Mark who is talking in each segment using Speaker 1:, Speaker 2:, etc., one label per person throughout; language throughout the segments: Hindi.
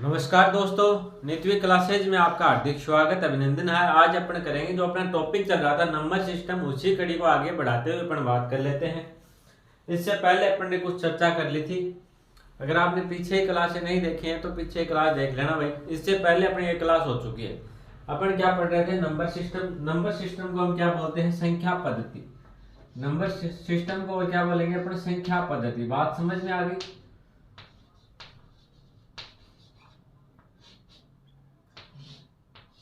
Speaker 1: नमस्कार दोस्तों, नित्य क्लासेज में आपका हार्दिक स्वागत अभिनंदन है। आज अपन करेंगे जो अपना टॉपिक चल रहा था नंबर सिस्टम, उसी कड़ी को आगे बढ़ाते हुए अपन बात कर लेते हैं। इससे पहले अपन ने कुछ चर्चा कर ली थी। अगर आपने पीछे क्लासें नहीं देखी हैं तो पीछे क्लास देख लेना भाई। इससे पहले अपनी ये क्लास हो चुकी है। अपन क्या पढ़ रहे थे? Number system. नंबर सिस्टम को हम क्या बोलते हैं? संख्या पद्धति। नंबर सिस्टम को क्या बोलेंगे अपन? संख्या पद्धति। बात समझ में आ गई?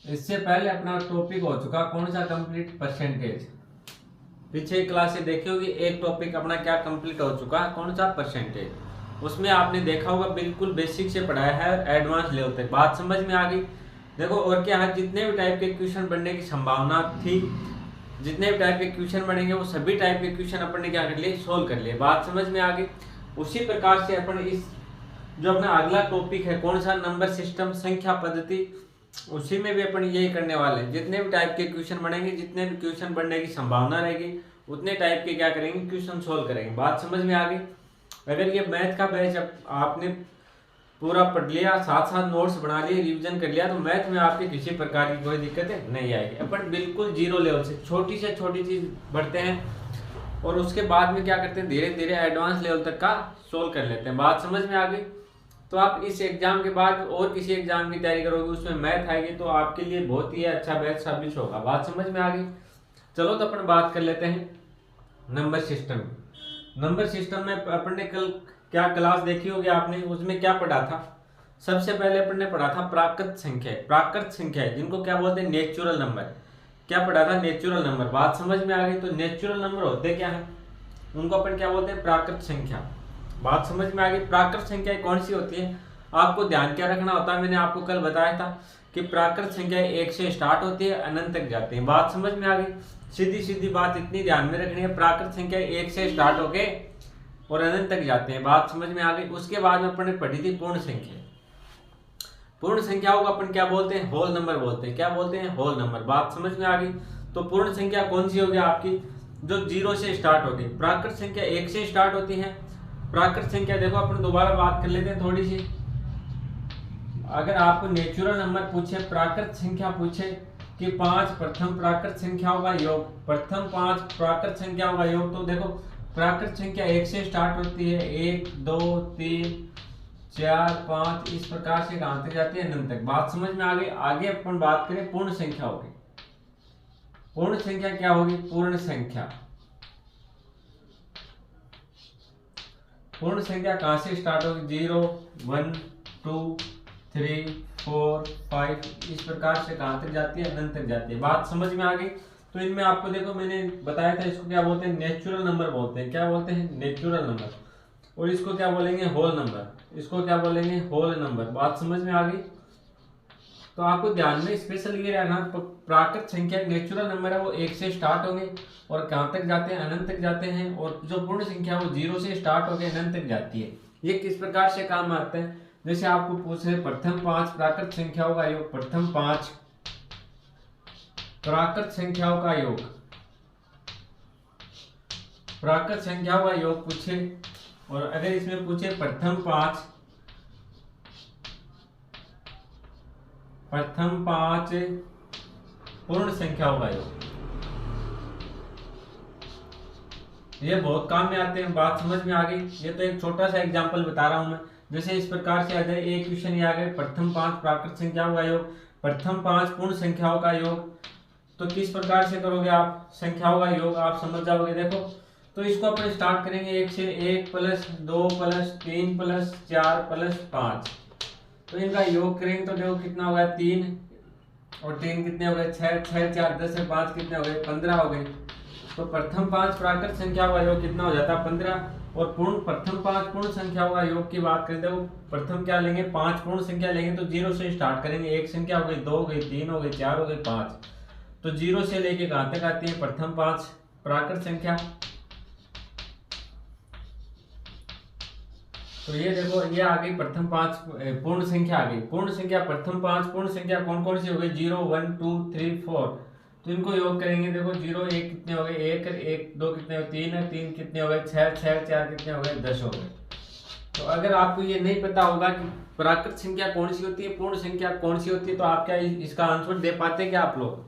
Speaker 1: इससे पहले अपना टॉपिक हो चुका कौन सा? Complete percentage. पीछे क्लास से देखी होगी, एक टॉपिक अपना क्या कंप्लीट हो चुका है? कौन सा? परसेंटेज। उसमें आपने देखा होगा बिल्कुल बेसिक से पढ़ाया है एडवांस लेवल तक। बात समझ में आ गई? देखो, और क्या है, जितने भी टाइप के क्वेश्चन बनने की संभावना थी, जितने भी टाइप के क्वेश्चन बनेंगे वो सभी टाइप के क्वेश्चन अपन ने क्या कर लिए? सोल्व कर लिए। बात समझ में आ गई? उसी प्रकार से अपन इस जो अपना अगला टॉपिक है कौन सा? नंबर सिस्टम, संख्या पद्धति, उसी में भी अपन यही करने वाले हैं। जितने भी टाइप के क्वेश्चन बनेंगे, जितने भी क्वेश्चन बनने की संभावना रहेगी, उतने टाइप के क्या करेंगे? क्वेश्चन सोल्व करेंगे। बात समझ में आ गई? अगर ये मैथ का बैच आपने पूरा पढ़ लिया, साथ साथ नोट्स बना लिए, रिवीजन कर लिया, तो मैथ में आपके किसी प्रकार की कोई दिक्कत नहीं आएगी। अपन बिल्कुल जीरो लेवल से छोटी चीज बढ़ते हैं और उसके बाद में क्या करते हैं? धीरे धीरे एडवांस लेवल तक का सोल्व कर लेते हैं। बात समझ में आ गई? तो आप इस एग्जाम के बाद और किसी एग्जाम की तैयारी करोगे, उसमें मैथ आएगी, तो आपके लिए बहुत ही अच्छा बैच साबित होगा। बात समझ में आ गई? चलो तो अपन बात कर लेते हैं नंबर सिस्टम। नंबर सिस्टम में अपन ने कल क्या क्लास देखी होगी आपने? उसमें क्या पढ़ा था? सबसे पहले अपन ने पढ़ा था प्राकृत संख्या। प्राकृत संख्या जिनको क्या बोलते हैं? Natural number. क्या पढ़ा था? Natural number. बात समझ में आ गई? तो नेचुरल नंबर होते क्या है? उनको अपन क्या बोलते हैं? प्राकृत संख्या। बात समझ में आ गई? प्राकृत संख्या कौन सी होती है? आपको ध्यान क्या रखना होता है? मैंने आपको कल बताया था कि प्राकृत संख्या 1 से स्टार्ट होती है, अनंत तक जाती है। बात समझ में आ गई? सीधी सीधी बात इतनी ध्यान में रखनी है, प्राकृत संख्या 1 से स्टार्ट होके और अनंत तक जाते हैं। बात समझ में आ गई? उसके बाद में अपन ने पढ़ी थी पूर्ण संख्या। पूर्ण संख्याओं को अपन क्या बोलते हैं? होल नंबर बोलते हैं। क्या बोलते हैं? Whole number. बात समझ में आ गई? तो पूर्ण संख्या कौन सी होगी आपकी? जो 0 से स्टार्ट होगी। प्राकृत संख्या 1 से स्टार्ट होती है। प्राकृत संख्या देखो, अपन दोबारा बात कर लेते हैं थोड़ी सी। अगर आपको नेचुरल नंबर पूछे, प्राकृत संख्या पूछे कि 5 प्रथम प्राकृत संख्याओं का योग, प्रथम 5 प्राकृत संख्याओं का योग, तो देखो प्राकृत संख्या 1 से स्टार्ट होती है, 1 2 3 4 5, इस प्रकार से कहां तक जाती है? अनंत तक। बात समझ में आ गई? आगे अपन बात करें पूर्ण संख्या होगी। पूर्ण संख्या क्या होगी? पूर्ण संख्या, पूर्ण संख्या कहां से स्टार्ट होगी? 0 1 2 3 4 5, इस प्रकार से कहां तक जाती है? अनंत तक जाती है। बात समझ में आ गई? तो इनमें आपको देखो मैंने बताया था, इसको क्या बोलते हैं? नेचुरल नंबर बोलते हैं। क्या बोलते हैं? Natural number. और इसको क्या बोलेंगे? Whole number. इसको क्या बोलेंगे? Whole number. बात समझ में आ गई? तो आपको ध्यान में स्पेशल ये रहना, प्राकृत संख्या नेचुरल नंबर है वो 1 से स्टार्ट होंगे और कहां तक जाते हैं? अनंत तक जाते हैं। और जो पूर्ण संख्या वो 0 से स्टार्ट होकर अनंत तक जाती है। ये किस प्रकार से काम आते हैं? जैसे आपको पूछे प्रथम 5 प्राकृत संख्याओं का योग, प्रथम 5 प्राकृत संख्याओं का योग, प्राकृत संख्याओं का योग पूछे, और अगर इसमें पूछे प्रथम 5 पूर्ण संख्याओं का योग, ये बहुत काम में आते हैं। बात समझ में आ गई? ये तो एक छोटा सा एग्जांपल बता रहा हूं मैं। जैसे इस प्रकार से आ जाए, एक क्वेश्चन ये आ गए, प्रथम 5 प्राकृत संख्याओं का योग, प्रथम 5 पूर्ण संख्याओं का योग, तो किस प्रकार से करोगे आप संख्याओं का योग? आप समझ जाओगे। देखो, तो इसको अपन स्टार्ट करेंगे 1 से, 1 प्लस 2 प्लस 3 प्लस 4 प्लस 5, तो इनका योग करेंगे तो देखो कितना होगा? 3 और 3 कितने हो गए? 6 6 4 10 और 5 कितने हो गए? 15 हो गए। तो प्रथम 5 प्राकृत संख्याओं का योग कितना हो जाता है? 15। और प्रथम 5 पूर्ण संख्याओं का योग की बात करें तो प्रथम क्या लेंगे? 5 पूर्ण संख्या लेंगे तो 0 से स्टार्ट करेंगे। एक संख्या हो गई, 2 हो गई, 3 हो गई, 4 हो गई, 5, तो 0 से लेके कहां तक आती है? प्रथम 5 प्राकृत संख्या। तो ये देखो, ये आ गई प्रथम 5 पूर्ण संख्या आ गई। पूर्ण संख्या प्रथम 5 पूर्ण संख्या कौन कौन सी हो गई? 0 1 2 3 4, तो इनको योग करेंगे। देखो 0 1 कितने हो गए? 1 1 2 कितने हो गए? 3 है, 3 कितने हो गए? 6 6 4 कितने हो गए? 10 हो गए। तो अगर आपको ये नहीं पता होगा कि प्राकृत संख्या कौन सी होती है, पूर्ण संख्या कौन सी होती है, तो आप क्या इसका आंसर दे पाते क्या आप लोग?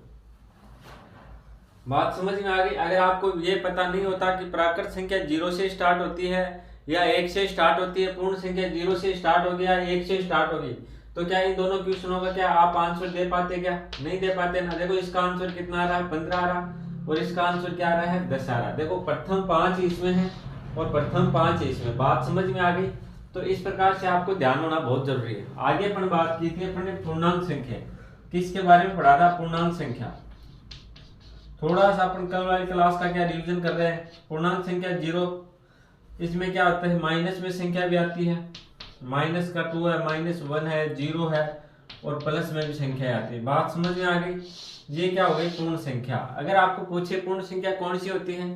Speaker 1: बात समझ में आ गई? अगर आपको ये पता नहीं होता कि प्राकृत संख्या 0 से स्टार्ट होती है या 1 से स्टार्ट होती है, पूर्ण संख्या 0 से स्टार्ट होगी या 1 से स्टार्ट होगी, तो क्या इन दोनों क्वेश्चनों का क्या आप आंसर दे पाते क्या? नहीं दे पाते ना। देखो इसका आंसर कितना आ रहा है, 15 आ रहा, और इसका आंसर क्या आ रहा है, 10 आ रहा। देखो प्रथम 5 इसमें है और प्रथम 5 इसमें। बात समझ में आ गई? तो इस प्रकार से आपको ध्यान होना बहुत जरूरी है। आगे अपन बात की थी, अपन ने पूर्णांक संख्या, किसके बारे में पढ़ा था? पूर्णांक संख्या। थोड़ा सा अपन कल वाली क्लास का क्या रिवीजन कर रहे हैं। पूर्णांक संख्या 0, इसमें क्या होता है, माइनस में संख्या भी आती है, माइनस का 2 है, -1 है, 0 है, और प्लस में भी संख्या आती है। बात समझ में आ गई? ये क्या हो गई, पूर्ण संख्या। अगर आपको पूछे पूर्ण संख्या कौन सी होती है,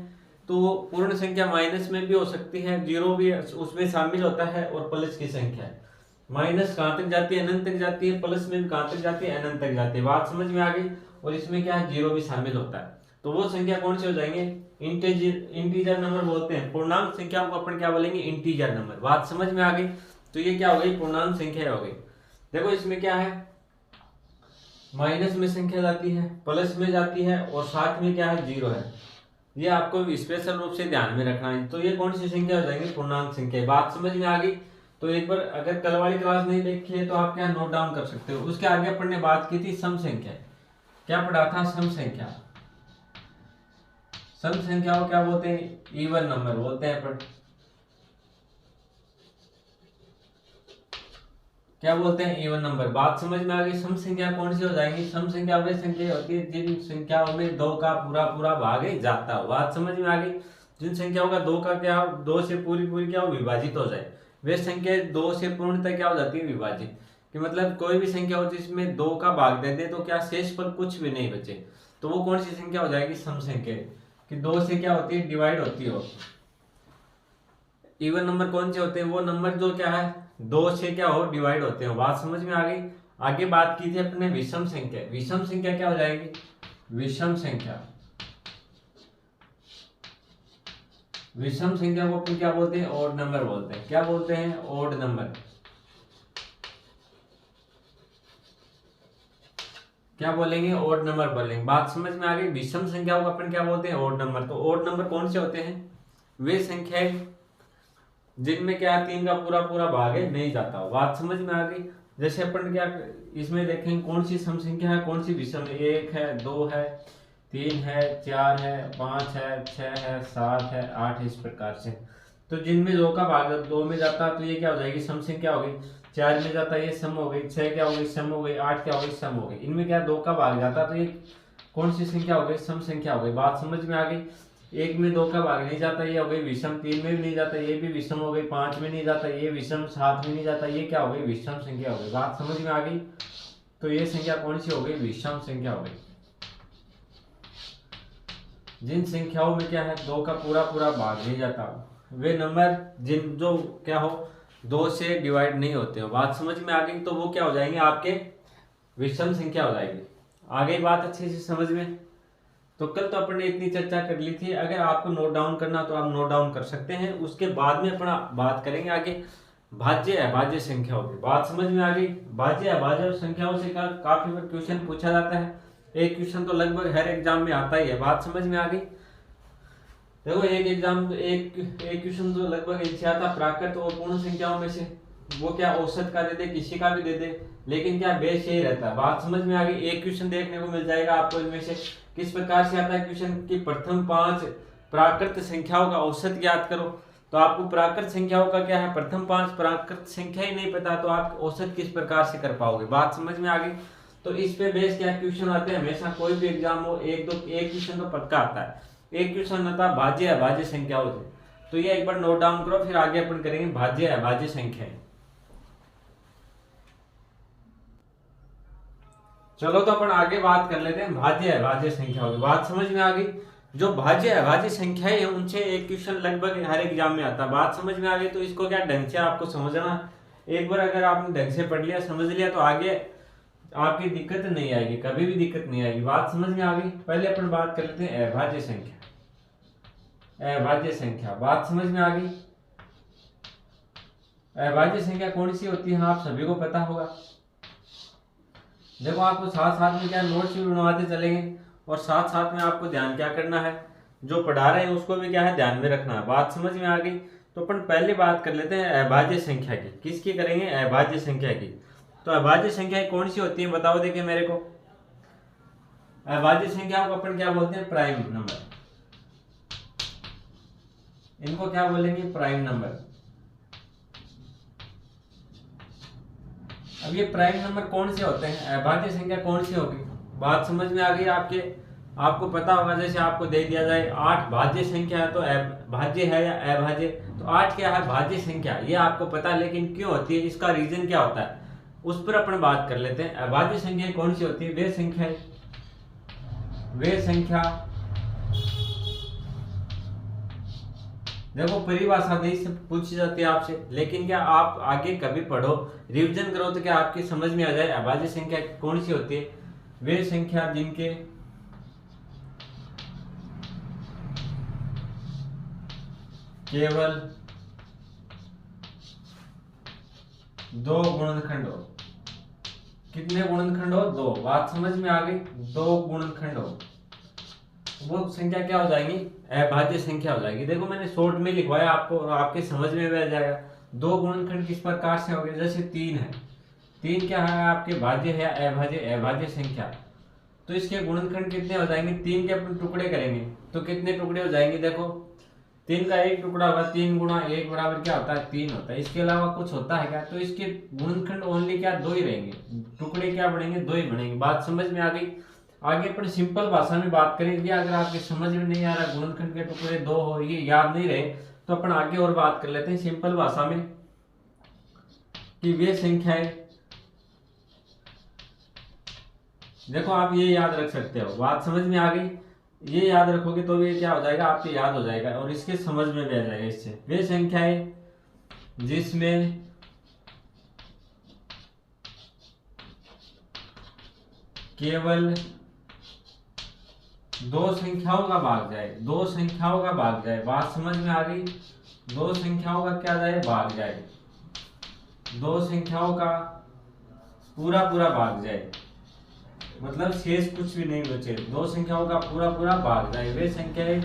Speaker 1: तो पूर्ण संख्या माइनस में भी हो सकती है, 0 भी उसमें शामिल होता है, और प्लस की संख्या है। माइनस कहाँ तक जाती है, अनंत तक जाती है, प्लस में भी कहाँ तक जाती है, अनंत तक जाती है। बात समझ में आ गई? और इसमें क्या है, 0 भी शामिल होता है। तो वो संख्या कौन सी हो जाएंगे, इंटीजर नंबर बोलते हैं। पूर्णांक संख्या को अपन क्या बोलेंगे, इंटीजर नंबर। बात समझ में आ गई? तो ये क्या हो गई, पूर्णांक संख्या हो गई। देखो इसमें क्या है, माइनस में संख्या जाती है, प्लस में जाती है, और साथ में क्या है, 0 है। ये आपको स्पेशल रूप से ध्यान में रखना है। तो ये कौन सी संख्या हो जाएंगी, पूर्णांक संख्या। बात समझ में आ गई? तो एक बार अगर कल वाली क्लास नहीं देखी है तो आप क्या नोट डाउन कर सकते हो। उसके आगे अपन ने बात की थी सम संख्या। क्या पढ़ा था, सम संख्या। सम संख्या को क्या बोलते हैं, इवन नंबर बोलते हैं अपन। क्या बोलते हैं, इवन नंबर। बात समझ में आ गई? सम संख्या कौन सी हो जाएंगी, सम संख्या वे संख्या होती है जिन संख्याओं में 2 का पूरा पूरा भाग ही जाता हो। बात समझ में आ गई? जिन संख्याओं का 2 का क्या, 2 से पूरी पूरी क्या हो, विभाजित हो जाए, वे संख्या 2 से पूर्णतः क्या हो जाती है, विभाजित। कि मतलब कोई भी संख्या हो जिसमें 2 का भाग दे दे तो क्या शेष पर कुछ भी नहीं बचे, तो वो कौन सी संख्या हो जाएगी, सम संख्या। कि 2 से क्या होती है, डिवाइड होती हो। इवन नंबर कौन से होते हैं, वो नंबर जो क्या है 2 से क्या हो, डिवाइड होते हो। बात समझ में आ गई? आगे बात की थी अपने विषम संख्या। विषम संख्या क्या हो जाएगी, विषम संख्या। विषम संख्या को अपन क्या बोलते हैं, ओड नंबर बोलते हैं। क्या बोलते हैं, ओड नंबर। क्या बोलेंगे, ओड नंबर बोलेंगे। बात समझ में आ गई? विषम संख्या को अपन क्या बोलते हैं, ओड नंबर। तो ओड नंबर कौन से होते हैं, वे संख्याएं जिनमें क्या 3 का पूरा पूरा भाग है नहीं जाता हो। बात समझ में आ गई? जैसे अपन क्या इसमें देखेंगे कौन सी सम संख्या है, कौन सी विषम है। 1 है, 2 है, 3 है, 4 है, 5 है, 6 है, 7 है, 8 है, इस प्रकार से। तो जिनमें 2 का भाग 2 में जाता है तो ये क्या हो जाएगी, सम संख्या हो गई। 4 में जाता है ये सम हो गई, 6 क्या हो गई, सम हो गई, 8 क्या हो गई, सम हो गई। इनमें क्या 2 का भाग जाता तो ये कौन सी संख्या हो गई, सम संख्या हो गई। बात समझ में आ गई? 1 में 2 का भाग नहीं जाता, ये हो गई विषम। 3 में भी नहीं जाता, ये भी विषम हो गई। 5 में नहीं जाता, ये विषम। 7 में नहीं जाता, ये क्या हो गई, विषम संख्या हो गई। बात समझ में आ गई? तो ये संख्या कौन सी हो गई, विषम संख्या हो गई। जिन संख्याओं में क्या है 2 का पूरा पूरा भाग नहीं जाता, वे नंबर जिन जो क्या हो 2 से डिवाइड नहीं होते हो। बात समझ में आ गई? तो वो क्या हो जाएंगे, आपके विषम संख्या हो जाएगी। आ गई बात अच्छे से समझ में? तो कल तो अपन ने इतनी चर्चा कर ली थी। अगर आपको नोट डाउन करना तो आप नोट डाउन कर सकते हैं। उसके बाद में अपना बात करेंगे आगे भाज्य अभाज्य संख्याओं की। बात समझ में आ गई? भाज्य अभाज्य संख्याओं से काफी बार क्वेश्चन पूछा जाता है। एक क्वेश्चन तो लगभग हर एग्जाम में आता ही है। बात समझ में आ गई? देखो एक एग्जाम एक क्वेश्चन तो लगभग इनसे आता प्राकृत और पूर्ण संख्याओं में से। वो क्या औसत का दे दे, किसी का भी दे दे, लेकिन क्या बेस यही रहता है। बात समझ में आ गई? एक क्वेश्चन देखने को मिल जाएगा आपको इनमें से। किस प्रकार से आता है क्वेश्चन कि प्रथम 5 प्राकृत संख्याओं का औसत ज्ञात करो। तो आपको प्राकृत संख्याओं का क्या है, प्रथम 5 प्राकृत संख्या ही नहीं पता तो आप औसत किस प्रकार से कर पाओगे। बात समझ में आ गई? तो इस पे बेस क्या क्वेश्चन आते हैं हमेशा, कोई भी एग्जाम हो एक क्वेश्चन तो पक्का आता है। एक क्वेश्चन आता है भाज्य अभाज्य संख्याओं से। तो ये एक बार नोट डाउन करो, फिर आगे अपन करेंगे भाज्य अभाज्य संख्याएं। चलो तो अपन आगे बात कर लेते हैं भाज्य अभाज्य संख्याओं की। बात समझ में आ गई? जो भाज्य अभाज्य संख्याएं हैं उनसे एक क्वेश्चन लगभग हर एग्जाम में आता है। बात समझ में आ गई? तो इसको क्या ढंग से आपको समझना। एक बार अगर आपने ढंग से पढ़ लिया, समझ लिया, तो आगे आपकी दिक्कत नहीं आएगी, कभी भी दिक्कत नहीं आएगी। बात समझ में आ गई? पहले अपन बात कर लेते हैं अभाज्य संख्या। अभाज्य संख्या बात समझ में आ गई? अभाज्य संख्या कौन सी होती है आप सभी को पता होगा। देखो आपको साथ साथ में क्या नोट्स भी बनवाते चलेंगे और साथ साथ में आपको ध्यान क्या करना है, जो पढ़ा रहे हैं उसको भी क्या है ध्यान में रखना है। बात समझ में आ गई। तो अपन पहले बात कर लेते हैं अभाज्य संख्या की। किसकी करेंगे? अभाज्य संख्या की। तो अभाज्य संख्या कौन सी होती है बताओ देखिए मेरे को। अभाज्य संख्या को अपन क्या बोलते हैं? Prime number. इनको क्या बोलेंगे? Prime number. अब ये प्राइम नंबर कौन से होते हैं? अभाज्य संख्या कौन सी होगी? बात समझ में आ गई आपके? आपको पता होगा जैसे आपको दे दिया जाए 8 भाज्य संख्या है तो भाज्य है या अभाज्य, तो 8 क्या है? भाज्य संख्या। ये आपको पता है, लेकिन क्यों होती है, इसका रीजन क्या होता है, उस पर अपन बात कर लेते हैं। अभाज्य संख्या कौन सी होती है? वे संख्या देखो परिभाषा नहीं से पूछी जाती है आपसे, लेकिन क्या आप आगे कभी पढ़ो, रिवीजन करो तो क्या आपकी समझ में आ जाए अभाज्य संख्या कौन सी होती है। वे संख्या जिनके केवल 2 गुणनखंड हो। कितने गुणनखंड हो? 2। बात समझ में आ गई? 2 गुणनखंड हो, वो संख्या क्या हो जाएगी? अभाज्य संख्या हो जाएगी। देखो मैंने शॉर्ट में लिखवाया आपको और आपके समझ में भी आ जाएगा। 2 गुणनखंड किस प्रकार से हो गए? जैसे 3 है, 3 क्या है आपके? भाज्य है या अभाज्य? अभाज्य संख्या। तो इसके गुणनखंड कितने हो जाएंगे? 3 के अपन टुकड़े करेंगे तो कितने टुकड़े हो जाएंगे? देखो 3 का एक टुकड़ा होगा, 3 गुणा 1 बराबर क्या होता है? 3 होता है। इसके अलावा कुछ होता है क्या? तो इसके गुणनखंड ओनली क्या? 2 ही रहेंगे, टुकड़े क्या बनेंगे? 2 ही बनेंगे। बात समझ में आ गई? आगे अपन सिंपल भाषा में बात करेंगे। अगर आपके समझ में नहीं आ रहा गुणनखंड के टुकड़े 2 हो, ये याद नहीं रहे, तो अपन आगे और बात कर लेते हैं सिंपल भाषा में कि वे संख्याएं, देखो आप ये याद रख सकते हो। बात समझ में आ गई? ये याद रखोगे तो ये क्या हो जाएगा? आपके याद हो जाएगा और इसके समझ में भी आ जाएगा इससे। वे संख्याएं जिसमें केवल 2 संख्याओं का भाग जाए, 2 संख्याओं का भाग जाए। बात समझ में आ गई? 2 संख्याओं का क्या जाए? भाग जाए। 2 संख्याओं का पूरा पूरा भाग जाए, मतलब शेष कुछ भी नहीं बचे। 2 संख्याओं का पूरा पूरा भाग जाए। वे संख्याएं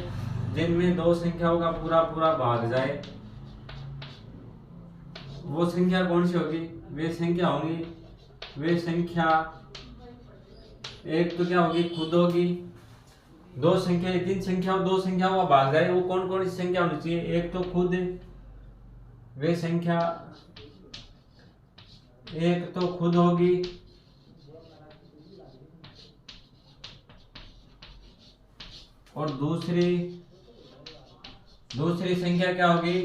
Speaker 1: जिनमें 2 संख्याओं का पूरा पूरा भाग जाए, वो संख्या कौन सी होगी? वे संख्या होंगी, वे संख्या एक तो क्या होगी? खुद होगी। 2 संख्या, 3 संख्याओं 2 संख्याओं का भाग जाए, वो कौन कौन सी संख्या होनी चाहिए? एक तो खुद, वे संख्या एक तो खुद होगी, और दूसरी संख्या क्या होगी?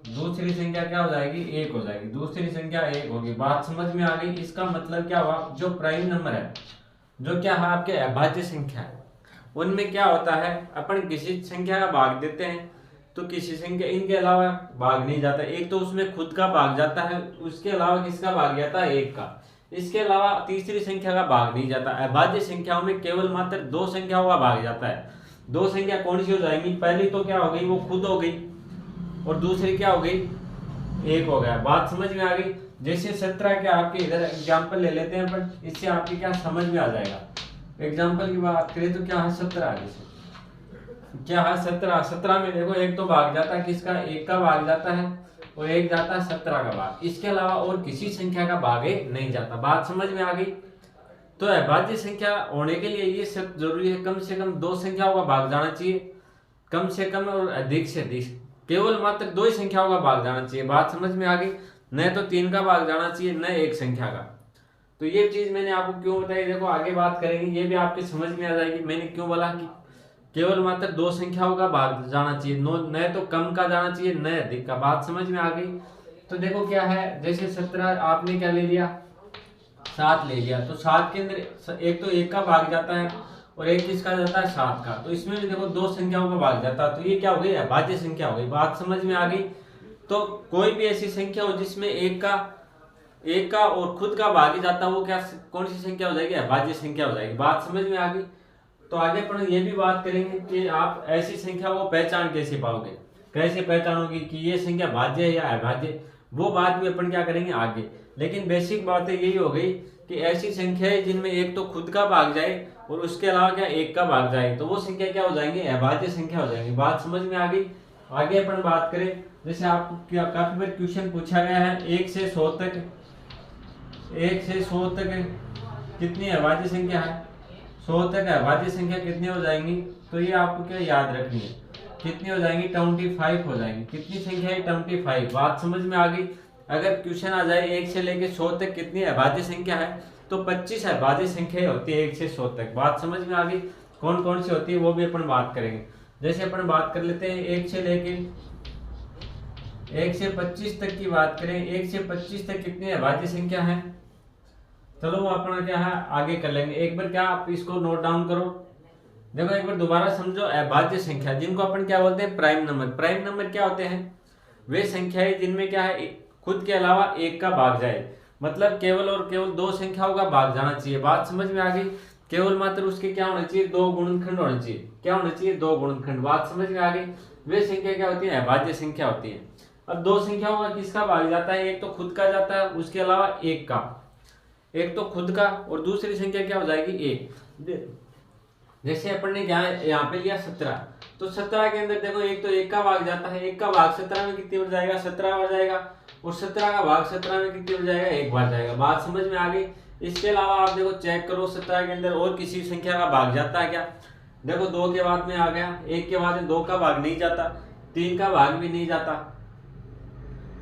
Speaker 1: दूसरी संख्या क्या हो जाएगी? 1 हो जाएगी। दूसरी संख्या 1 होगी। बात समझ में आ गई? इसका मतलब क्या हुआ? जो प्राइम नंबर है, जो क्या है आपके अभाज्य संख्या है, उनमें क्या होता है, अपन किसी संख्या का भाग देते हैं तो किसी संख्या इनके अलावा भाग नहीं जाता। एक तो उसमें खुद का भाग जाता है, उसके अलावा किसका भाग जाता है? 1 का। इसके अलावा तीसरी संख्या का भाग नहीं जाता। अभाज्य संख्याओं में केवल मात्र 2 संख्याओं का भाग जाता है। 2 संख्या कौन सी हो जाएंगी? पहली तो क्या हो गई? वो खुद हो गई, और दूसरी क्या हो गई? 1 हो गया। बात समझ में आ गई? जैसे 17 के आपके इधर एग्जाम्पल ले लेते हैं, बट इससे आपकी क्या समझ में आ जाएगा। एग्जाम्पल की बात करें तो क्या है? 17 जैसे क्या है? 17 में देखो एक तो भाग जाता है किसका? 1 का भाग जाता है, और 1 जाता है 17 का भाग। इसके अलावा और किसी संख्या का भाग नहीं जाता। बात समझ में आ गई? तो अभाज्य संख्या होने के लिए ये सब जरूरी है, कम से कम 2 संख्याओं का भाग जाना चाहिए, कम से कम, और अधिक से अधिक केवल मात्र 2 ही संख्याओं का भाग जाना चाहिए। बात समझ में आ गई? न तो 3 का भाग जाना चाहिए, न 1 संख्या का। तो ये चीज मैंने आपको क्यों बताई, देखो आगे बात करेंगे, ये भी आपके समझ में आ जाएगी। मैंने क्यों बोला कि केवल मात्र 2 संख्याओं का भाग जाना चाहिए, न तो कम का जाना चाहिए, न अधिक का। बात समझ में आ गई? तो देखो क्या है, जैसे 17 आपने क्या ले लिया? 7 ले लिया। तो 7 के अंदर एक तो 1 का भाग जाता है, और 1 किसका जाता है? 7 का। तो इसमें भी देखो 2 संख्याओं का भाग जाता है, तो ये क्या हो गई? अभाज्य संख्या हो गई। बात समझ में आ गई? तो कोई भी ऐसी संख्या हो जिसमें 1 का और खुद का भाग ही जाता है, वो क्या कौन सी संख्या हो जाएगी? अभाज्य संख्या हो जाएगी। बात समझ में आ गई? तो आगे अपन ये भी बात करेंगे कि आप ऐसी संख्या को पहचान कैसे पाओगे। कैसे पहचानोगे कि ये संख्या भाज्य है या अभाज्य, वो बात भी अपन क्या करेंगे आगे। लेकिन बेसिक बात यही हो गई कि ऐसी संख्या है जिनमें एक तो खुद का भाग जाए और उसके अलावा क्या एक का भाग जाए, तो वो संख्या क्या हो जाएंगे, अभाज्य संख्या हो जाएंगी। बात समझ में आ गई। आगे अपन बात करें, जैसे आपको काफी बार क्वेश्चन पूछा गया है 1 से 100 तक, 1 से 100 तक कितनी अभाज्य संख्या है, 100 तक अभाज्य संख्या कितनी हो जाएंगी, तो ये आपको क्या याद रखनी है, कितनी हो जाएंगी, 25 हो जाएंगी। कितनी संख्या है, 25। बात समझ में आ गई। अगर क्वेश्चन आ जाए 1 से लेके 100 तक कितनी अभाज्य संख्या है, तो 25 अभाज्य संख्या होती है 1 से 100 तक। बात समझ में आ गई। कौन कौन सी होती है वो भी अपन बात करेंगे। जैसे अपन बात कर लेते हैं 1 से लेके 1 से 25 तक की बात करें, 1 से 25 तक कितनी अभाज्य संख्या है, चलो वो अपना क्या है आगे कर लेंगे। एक बार क्या आप इसको नोट डाउन करो। देखो एक बार दोबारा समझो, अभाज्य संख्या जिनको अपन क्या बोलते हैं, प्राइम नंबर। प्राइम नंबर क्या होते हैं, वे संख्याएं जिनमें क्या है खुद के अलावा एक का भाग जाए, मतलब केवल और केवल दो संख्याओं का भाग जाना चाहिए। बात समझ में आ गई। केवल मात्र उसके क्या होना चाहिए, दो गुणनखंड होना चाहिए। क्या होना चाहिए, दो गुणनखंड। बात समझ में आ गई। वे संख्या क्या होती है, अभाज्य संख्या होती है। अब दो संख्याओं का किसका भाग जाता है, एक तो खुद का जाता है, उसके अलावा एक का, एक तो खुद का और दूसरी संख्या क्या हो जाएगी, एक। जैसे अपन ने यहाँ पे लिया 17, तो 17 के अंदर देखो एक तो एक का भाग जाता है, एक का भाग 17 में कितनी हो जाएगा, 17 हो जाएगा, और 17 का भाग 17 में कितनी हो जाएगा, एक बार जाएगा। बात समझ में आ गई। इसके अलावा आप देखो चेक करो 17 के अंदर और किसी संख्या का भाग जाता है क्या, देखो 2 के बाद में आ गया, 1 के बाद में 2 का भाग नहीं जाता, 3 का भाग भी नहीं जाता,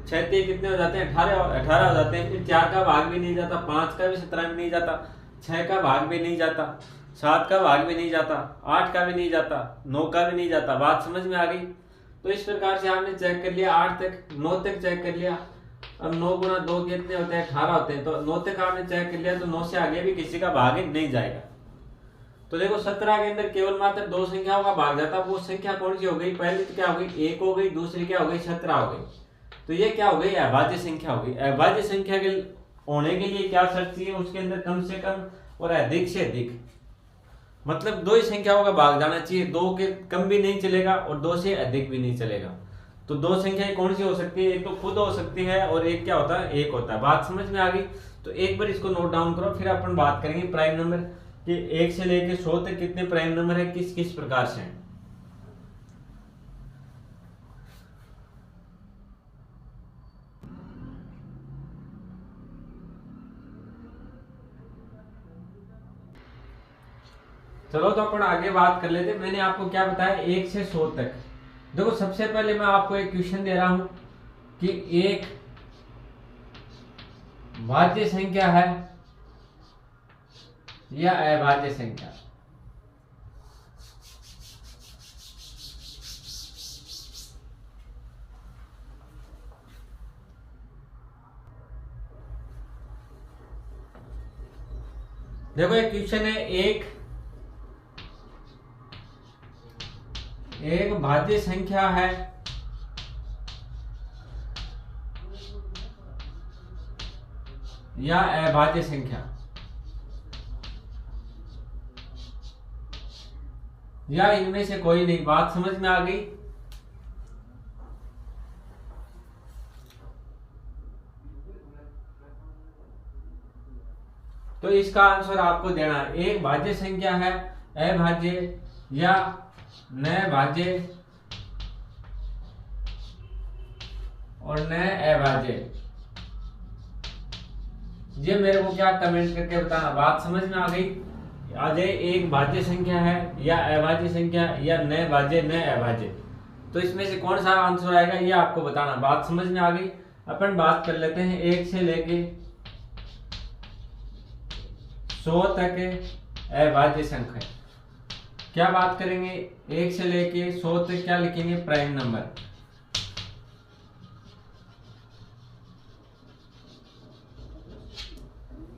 Speaker 1: 6 कितने हो जाते हैं, 18 हो जाते हैं। फिर 4 का भाग भी नहीं जाता, 5 का भी 17 में नहीं जाता, 6 का भाग भी नहीं जाता, 7 का भाग भी नहीं जाता, 8 का भी नहीं जाता, 9 का भी नहीं जाता। बात समझ में आ गई। तो इस प्रकार से आपने चेक कर लिया 8 तक, 9 तक चेक कर लिया। अब 9 गुना 2 कितने होते हैं, 18 होते हैं। तो 9 तक आपने चेक कर लिया, तो 9 से आगे भी किसी का भाग नहीं जाएगा। तो देखो 17 के अंदर केवल मात्र दो संख्याओं का भाग जाता है। वो संख्या कौन सी हो गई, पहली तो क्या हो गई, 1 हो गई, दूसरी क्या हो गई, 17 हो गई। तो ये क्या हो गई, अभाज्य संख्या हो गई। अभाज्य संख्या के होने के लिए क्या शर्त चाहिए, उसके अंदर कम से कम और अधिक से अधिक, मतलब दो ही संख्याओं का भाग जाना चाहिए। 2 के कम भी नहीं चलेगा और 2 से अधिक भी नहीं चलेगा। तो दो संख्याएं कौन सी हो सकती है, एक तो खुद हो सकती है और एक क्या होता है, एक होता है। बात समझ में आ गई। तो एक बार इसको नोट डाउन करो, फिर अपन बात करेंगे प्राइम नंबर कि 1 से लेकर 100 तक कितने प्राइम नंबर है, किस किस प्रकार से हैं। चलो तो अपन आगे बात कर लेते। मैंने आपको क्या बताया 1 से 100 तक। देखो सबसे पहले मैं आपको एक क्वेश्चन दे रहा हूं कि एक भाज्य संख्या है या अभाज्य संख्या। देखो एक क्वेश्चन है, एक भाज्य संख्या है या अभाज्य संख्या, या इनमें से कोई नहीं। बात समझ में आ गई। तो इसका आंसर आपको देना है, एक भाज्य संख्या है, अभाज्य या न भाज्य और न अभाज्य। ये मेरे को क्या कमेंट करके बताना। बात समझ में आ गई। आज एक भाज्य संख्या है या अभाज्य संख्या या न भाज्य न अभाज्य, तो इसमें से कौन सा आंसर आएगा ये आपको बताना। बात समझ में आ गई। अपन बात कर लेते हैं 1 से लेके 100 तक अभाज्य संख्या। क्या बात करेंगे, 1 से लेके 100 तक क्या लिखेंगे, प्राइम नंबर।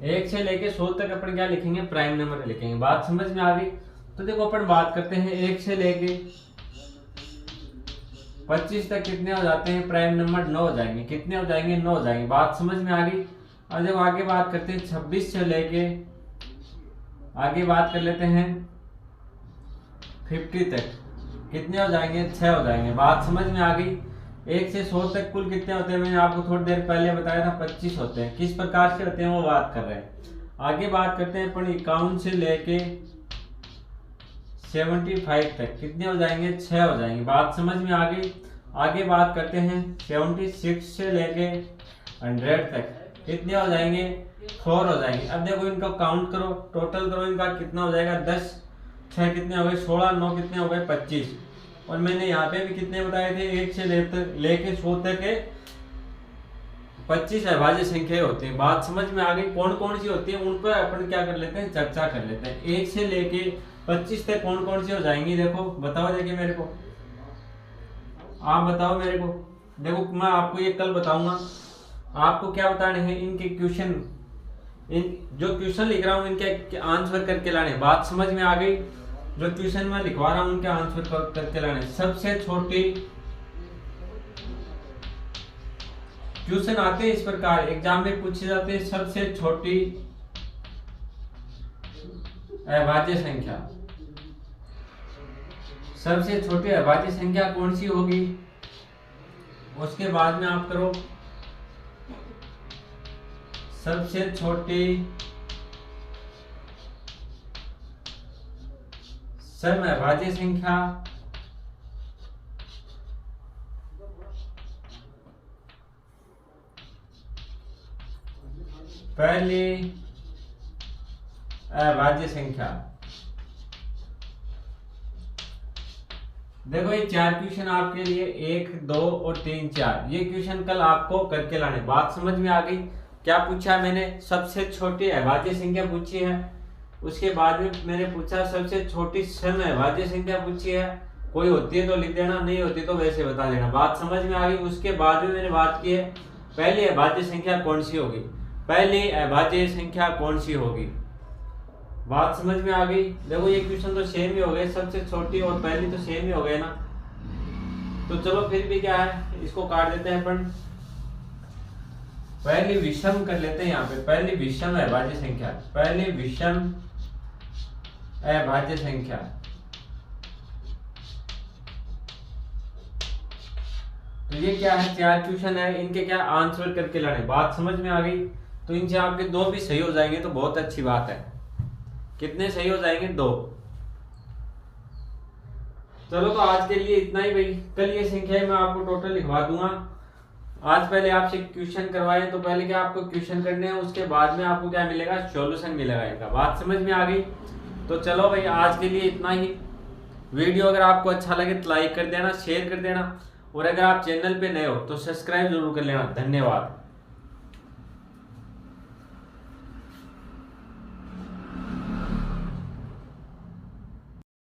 Speaker 1: एक से लेके 100 तक अपन क्या लिखेंगे, प्राइम नंबर लिखेंगे। बात समझ में आ गई। तो देखो अपन बात करते हैं 1 से लेके 25 तक कितने हो जाते हैं, प्राइम नंबर 9 हो जाएंगे। कितने हो जाएंगे, 9 हो जाएंगे। बात समझ में आ गई। और जब आगे बात करते हैं 26 से लेके आगे बात कर लेते हैं 50 तक। कितने हो जाएंगे, 6 हो जाएंगे। बात समझ में आ गई। 1 से 100 तक कुल कितने होते हैं, मैंने आपको थोड़ी देर पहले बताया था 25 होते हैं। किस प्रकार से होते हैं वो बात कर रहे हैं। आगे बात करते हैं अपन 51 से लेके 75 तक कितने हो जाएंगे, 6 हो जाएंगे। बात समझ में आ गई। आगे बात करते हैं 76 से लेके 100 तक कितने हो जाएंगे, 4 हो जाएंगे। अब देखो इनको काउंट करो, टोटल करो इनका कितना हो जाएगा, 10 6 कितने हो गए, 16 9 कितने हो गए, 25। और मैंने यहाँ पे भी कितने बताए थे, 1 से लेके 100 तक के 25 अभाज्य संख्या होती है। बात समझ में आ गई। कौन कौन सी होती है उन पर अपन क्या कर लेते हैं, चर्चा कर लेते हैं। 1 से लेके 25 तक कौन कौन सी हो जाएंगी, देखो बताओ, देखिए मेरे को, आप बताओ मेरे को। देखो मैं आपको ये कल बताऊंगा, आपको क्या बताने हैं, इनके क्वेश्चन, इन जो क्वेश्चन लिख रहा हूँ इनके आंसर करके लाने। बात समझ में आ गई। जो क्वेश्चन मैं लिखवा रहा हूँ उनके आंसर करके लाने। सबसे छोटी क्वेश्चन आते हैं इस प्रकार, एग्जाम में पूछे जाते हैं, सबसे छोटी अभाज्य संख्या, सबसे छोटी अभाज्य संख्या कौन सी होगी। उसके बाद में आप करो सबसे छोटी समअभाज्य संख्या, पहली अभाज्य संख्या। देखो ये 4 क्वेश्चन आपके लिए, 1 2 और 3 4, ये क्वेश्चन कल आपको करके लाने। बात समझ में आ गई। क्या पूछा मैंने, सबसे छोटी अभाज्य संख्या पूछी है। उसके बाद में मैंने पूछा सबसे छोटी समअभाज्य संख्या पूछी है। कोई होती है तो लिख देना, नहीं होती तो वैसे बता देना। बात समझ में आ गई। उसके बाद में मैंने बात की है पहली अभाज्य संख्या कौन सी होगी, पहली अभाज्य संख्या कौन सी होगी। बात समझ में आ गई। देखो ये क्वेश्चन तो सेम ही हो गए, सबसे छोटी और पहली तो सेम ही हो गए ना। तो चलो फिर भी क्या है, इसको काट देते हैं अपन, पहली विषम कर लेते हैं। यहाँ पे पहली विषम अभाज्य संख्या, पहली विषम अभाज्य संख्या। तो ये क्या है, 4 क्वेश्चन है, इनके क्या आंसर करके लाने। बात समझ में आ गई। तो इनसे आपके 2 भी सही हो जाएंगे तो बहुत अच्छी बात है। कितने सही हो जाएंगे, 2। चलो तो आज के लिए इतना ही भाई। कल ये संख्याएं मैं आपको टोटल लिखवा दूंगा। आज पहले आपसे क्वेश्चन करवाए तो पहले क्या आपको क्वेश्चन करने हैं, उसके बाद में आपको क्या मिलेगा, सॉल्यूशन मिलेगा इनका। बात समझ में आ गई। तो चलो भाई आज के लिए इतना ही। वीडियो अगर आपको अच्छा लगे तो लाइक कर देना, शेयर कर देना, और अगर आप चैनल पे नए हो तो सब्सक्राइब जरूर कर लेना। धन्यवाद।